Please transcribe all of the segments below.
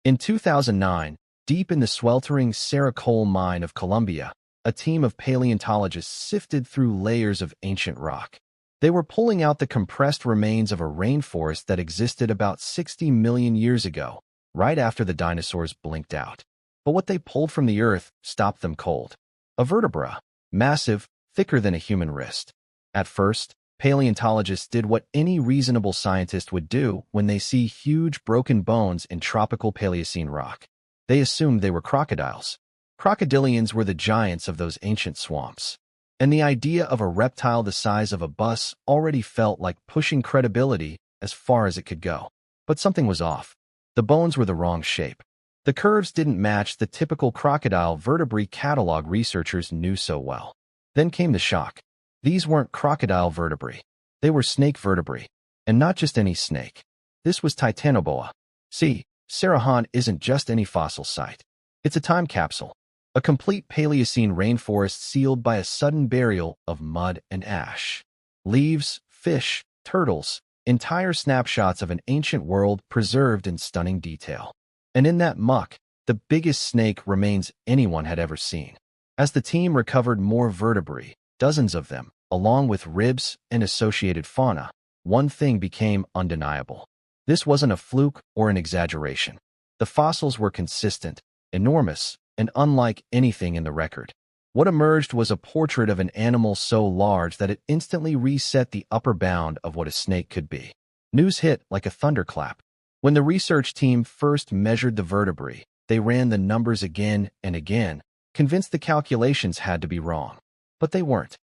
In 2009, deep in the sweltering Serra coal mine of Colombia, a team of paleontologists sifted through layers of ancient rock. They were pulling out the compressed remains of a rainforest that existed about 60 million years ago, right after the dinosaurs blinked out. But what they pulled from the earth stopped them cold. A vertebra, massive, thicker than a human wrist. At first, paleontologists did what any reasonable scientist would do when they see huge broken bones in tropical Paleocene rock. They assumed they were crocodiles. Crocodilians were the giants of those ancient swamps. And the idea of a reptile the size of a bus already felt like pushing credibility as far as it could go. But something was off. The bones were the wrong shape. The curves didn't match the typical crocodile vertebrae catalog researchers knew so well. Then came the shock. These weren't crocodile vertebrae. They were snake vertebrae. And not just any snake. This was Titanoboa. See, Serra isn't just any fossil site. It's a time capsule. A complete Paleocene rainforest sealed by a sudden burial of mud and ash. Leaves, fish, turtles, entire snapshots of an ancient world preserved in stunning detail. And in that muck, the biggest snake remains anyone had ever seen. As the team recovered more vertebrae, dozens of them, along with ribs and associated fauna, one thing became undeniable. This wasn't a fluke or an exaggeration. The fossils were consistent, enormous, and unlike anything in the record. What emerged was a portrait of an animal so large that it instantly reset the upper bound of what a snake could be. News hit like a thunderclap. When the research team first measured the vertebrae, they ran the numbers again and again, convinced the calculations had to be wrong. But they weren't.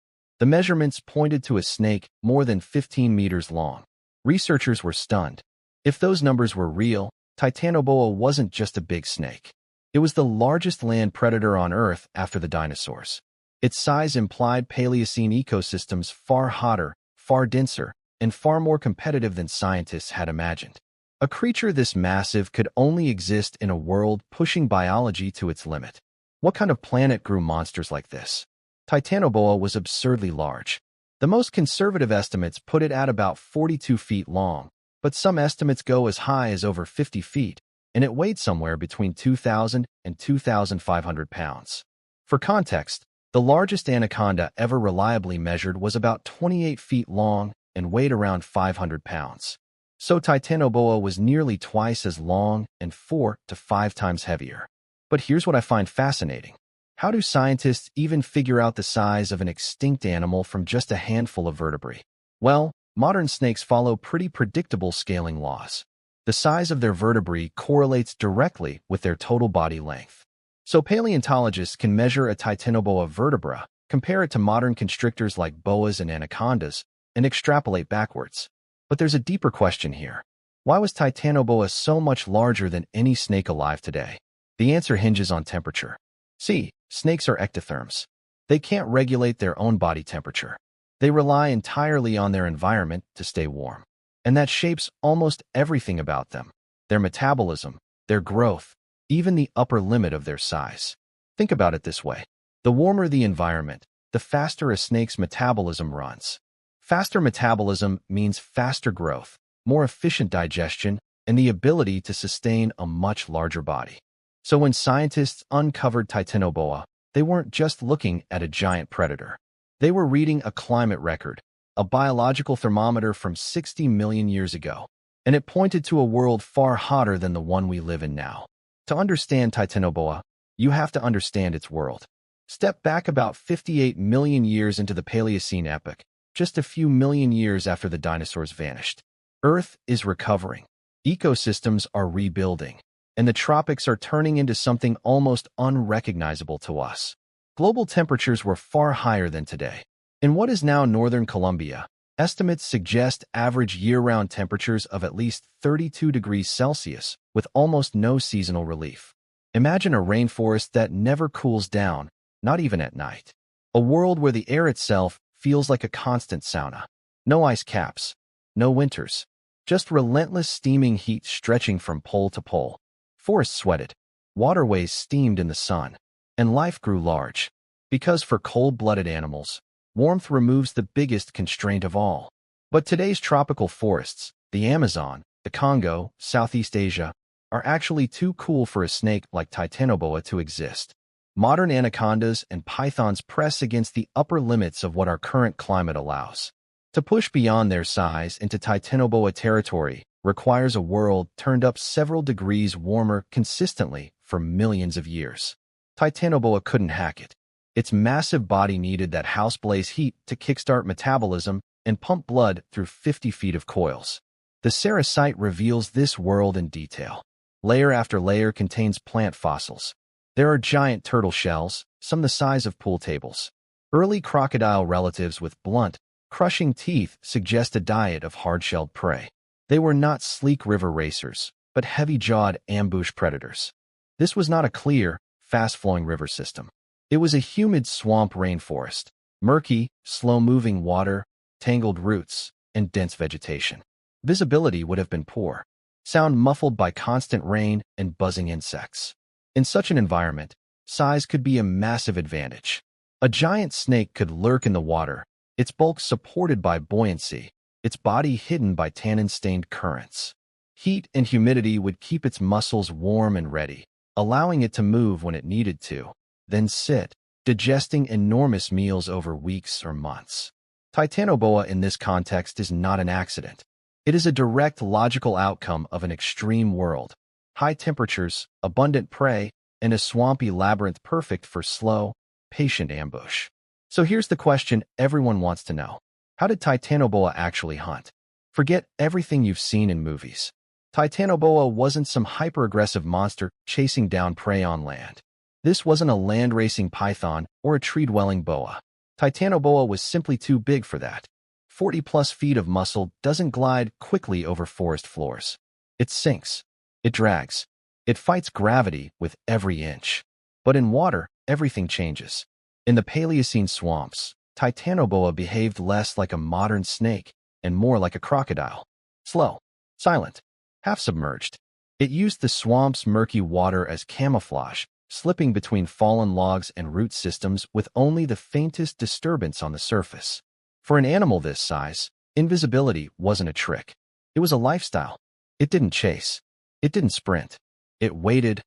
The measurements pointed to a snake more than 15 meters long. Researchers were stunned. If those numbers were real, Titanoboa wasn't just a big snake. It was the largest land predator on Earth after the dinosaurs. Its size implied Paleocene ecosystems far hotter, far denser, and far more competitive than scientists had imagined. A creature this massive could only exist in a world pushing biology to its limit. What kind of planet grew monsters like this? Titanoboa was absurdly large. The most conservative estimates put it at about 42 feet long, but some estimates go as high as over 50 feet, and it weighed somewhere between 2,000 and 2,500 pounds. For context, the largest anaconda ever reliably measured was about 28 feet long and weighed around 500 pounds. So Titanoboa was nearly twice as long and 4 to 5 times heavier. But here's what I find fascinating. How do scientists even figure out the size of an extinct animal from just a handful of vertebrae? Well, modern snakes follow pretty predictable scaling laws. The size of their vertebrae correlates directly with their total body length. So paleontologists can measure a Titanoboa vertebra, compare it to modern constrictors like boas and anacondas, and extrapolate backwards. But there's a deeper question here. Why was Titanoboa so much larger than any snake alive today? The answer hinges on temperature. See, snakes are ectotherms. They can't regulate their own body temperature. They rely entirely on their environment to stay warm. And that shapes almost everything about them. Their metabolism, their growth, even the upper limit of their size. Think about it this way. The warmer the environment, the faster a snake's metabolism runs. Faster metabolism means faster growth, more efficient digestion, and the ability to sustain a much larger body. So when scientists uncovered Titanoboa, they weren't just looking at a giant predator. They were reading a climate record, a biological thermometer from 60 million years ago, and it pointed to a world far hotter than the one we live in now. To understand Titanoboa, you have to understand its world. Step back about 58 million years into the Paleocene epoch, just a few million years after the dinosaurs vanished. Earth is recovering, ecosystems are rebuilding, and the tropics are turning into something almost unrecognizable to us. Global temperatures were far higher than today. In what is now northern Colombia, estimates suggest average year-round temperatures of at least 32 degrees Celsius, with almost no seasonal relief. Imagine a rainforest that never cools down, not even at night. A world where the air itself feels like a constant sauna. No ice caps, no winters, just relentless steaming heat stretching from pole to pole. Forests sweated, waterways steamed in the sun, and life grew large. Because for cold-blooded animals, warmth removes the biggest constraint of all. But today's tropical forests, the Amazon, the Congo, Southeast Asia, are actually too cool for a snake like Titanoboa to exist. Modern anacondas and pythons press against the upper limits of what our current climate allows. To push beyond their size into Titanoboa territory requires a world turned up several degrees warmer consistently for millions of years. Titanoboa couldn't hack it. Its massive body needed that house-blaze heat to kickstart metabolism and pump blood through 50 feet of coils. The Sarah site reveals this world in detail. Layer after layer contains plant fossils. There are giant turtle shells, some the size of pool tables. Early crocodile relatives with blunt, crushing teeth suggest a diet of hard-shelled prey. They were not sleek river racers, but heavy-jawed ambush predators. This was not a clear, fast-flowing river system. It was a humid swamp rainforest, murky, slow-moving water, tangled roots, and dense vegetation. Visibility would have been poor, sound muffled by constant rain and buzzing insects. In such an environment, size could be a massive advantage. A giant snake could lurk in the water, its bulk supported by buoyancy, its body hidden by tannin-stained currents. Heat and humidity would keep its muscles warm and ready, allowing it to move when it needed to, then sit, digesting enormous meals over weeks or months. Titanoboa in this context is not an accident. It is a direct logical outcome of an extreme world. High temperatures, abundant prey, and a swampy labyrinth perfect for slow, patient ambush. So here's the question everyone wants to know. How did Titanoboa actually hunt? Forget everything you've seen in movies. Titanoboa wasn't some hyper-aggressive monster chasing down prey on land. This wasn't a land-racing python or a tree-dwelling boa. Titanoboa was simply too big for that. 40-plus feet of muscle doesn't glide quickly over forest floors. It sinks. It drags. It fights gravity with every inch. But in water, everything changes. In the Paleocene swamps, Titanoboa behaved less like a modern snake and more like a crocodile. Slow, silent, half-submerged. It used the swamp's murky water as camouflage, slipping between fallen logs and root systems with only the faintest disturbance on the surface. For an animal this size, invisibility wasn't a trick. It was a lifestyle. It didn't chase. It didn't sprint. It waited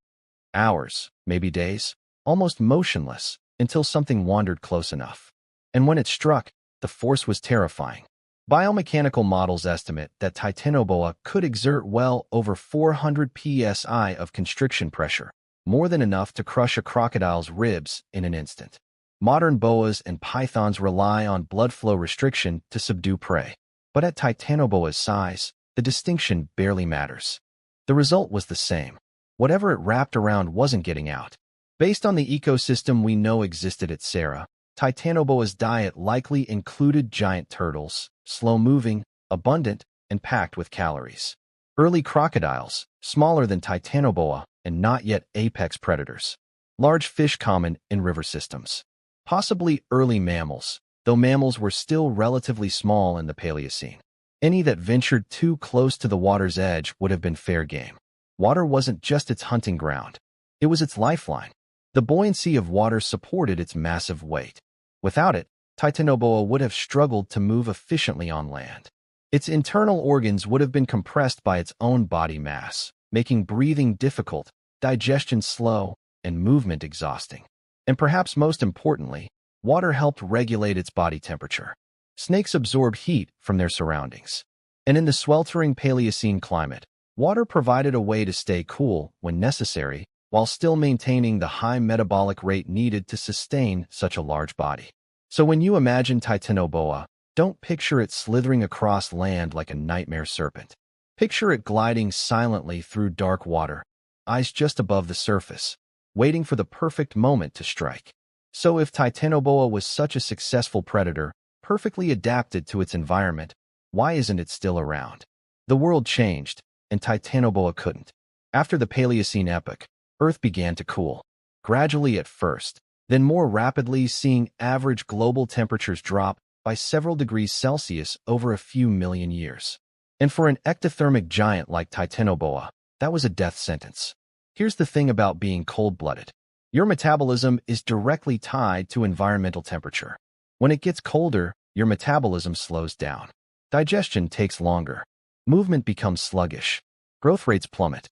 hours, maybe days, almost motionless, until something wandered close enough. And when it struck, the force was terrifying. Biomechanical models estimate that Titanoboa could exert well over 400 psi of constriction pressure, more than enough to crush a crocodile's ribs in an instant. Modern boas and pythons rely on blood flow restriction to subdue prey. But at Titanoboa's size, the distinction barely matters. The result was the same. Whatever it wrapped around wasn't getting out. Based on the ecosystem we know existed at Sarah, Titanoboa's diet likely included giant turtles, slow-moving, abundant, and packed with calories. Early crocodiles, smaller than Titanoboa and not yet apex predators. Large fish common in river systems. Possibly early mammals, though mammals were still relatively small in the Paleocene. Any that ventured too close to the water's edge would have been fair game. Water wasn't just its hunting ground. It was its lifeline. The buoyancy of water supported its massive weight. Without it, Titanoboa would have struggled to move efficiently on land. Its internal organs would have been compressed by its own body mass, making breathing difficult, digestion slow, and movement exhausting. And perhaps most importantly, water helped regulate its body temperature. Snakes absorb heat from their surroundings. And in the sweltering Paleocene climate, water provided a way to stay cool when necessary, while still maintaining the high metabolic rate needed to sustain such a large body. So when you imagine Titanoboa, don't picture it slithering across land like a nightmare serpent. Picture it gliding silently through dark water, eyes just above the surface, waiting for the perfect moment to strike. So if Titanoboa was such a successful predator, perfectly adapted to its environment, why isn't it still around? The world changed, and Titanoboa couldn't. After the Paleocene epoch, Earth began to cool, gradually at first, then more rapidly, seeing average global temperatures drop by several degrees Celsius over a few million years. And for an ectothermic giant like Titanoboa, that was a death sentence. Here's the thing about being cold-blooded. Your metabolism is directly tied to environmental temperature. When it gets colder, your metabolism slows down. Digestion takes longer. Movement becomes sluggish. Growth rates plummet.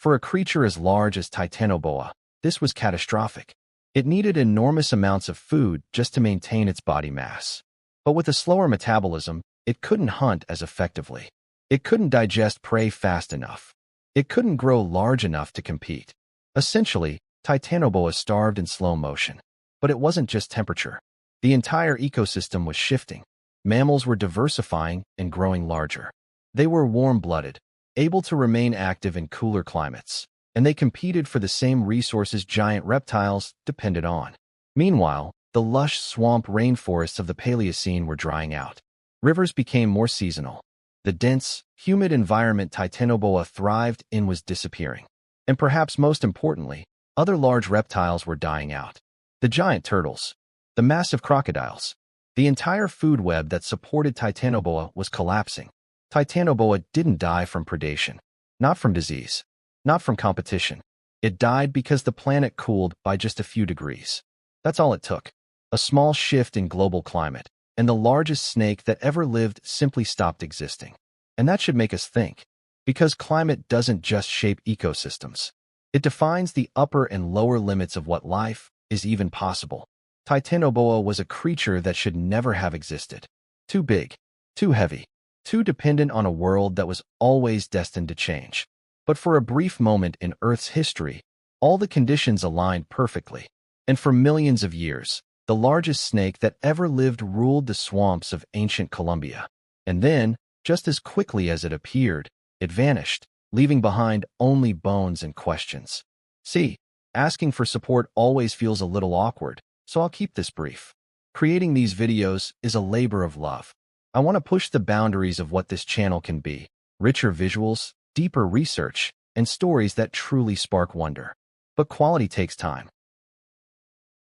For a creature as large as Titanoboa, this was catastrophic. It needed enormous amounts of food just to maintain its body mass. But with a slower metabolism, it couldn't hunt as effectively. It couldn't digest prey fast enough. It couldn't grow large enough to compete. Essentially, Titanoboa starved in slow motion. But it wasn't just temperature. The entire ecosystem was shifting. Mammals were diversifying and growing larger. They were warm-blooded, able to remain active in cooler climates, and they competed for the same resources giant reptiles depended on. Meanwhile, the lush swamp rainforests of the Paleocene were drying out. Rivers became more seasonal. The dense, humid environment Titanoboa thrived in was disappearing. And perhaps most importantly, other large reptiles were dying out. The giant turtles, the massive crocodiles, the entire food web that supported Titanoboa was collapsing. Titanoboa didn't die from predation, not from disease, not from competition. It died because the planet cooled by just a few degrees. That's all it took. A small shift in global climate, and the largest snake that ever lived simply stopped existing. And that should make us think, because climate doesn't just shape ecosystems. It defines the upper and lower limits of what life is even possible. Titanoboa was a creature that should never have existed. Too big, too heavy, too dependent on a world that was always destined to change. But for a brief moment in Earth's history, all the conditions aligned perfectly. And for millions of years, the largest snake that ever lived ruled the swamps of ancient Colombia. And then, just as quickly as it appeared, it vanished, leaving behind only bones and questions. See, asking for support always feels a little awkward, so I'll keep this brief. Creating these videos is a labor of love. I want to push the boundaries of what this channel can be: richer visuals, deeper research, and stories that truly spark wonder. But quality takes time.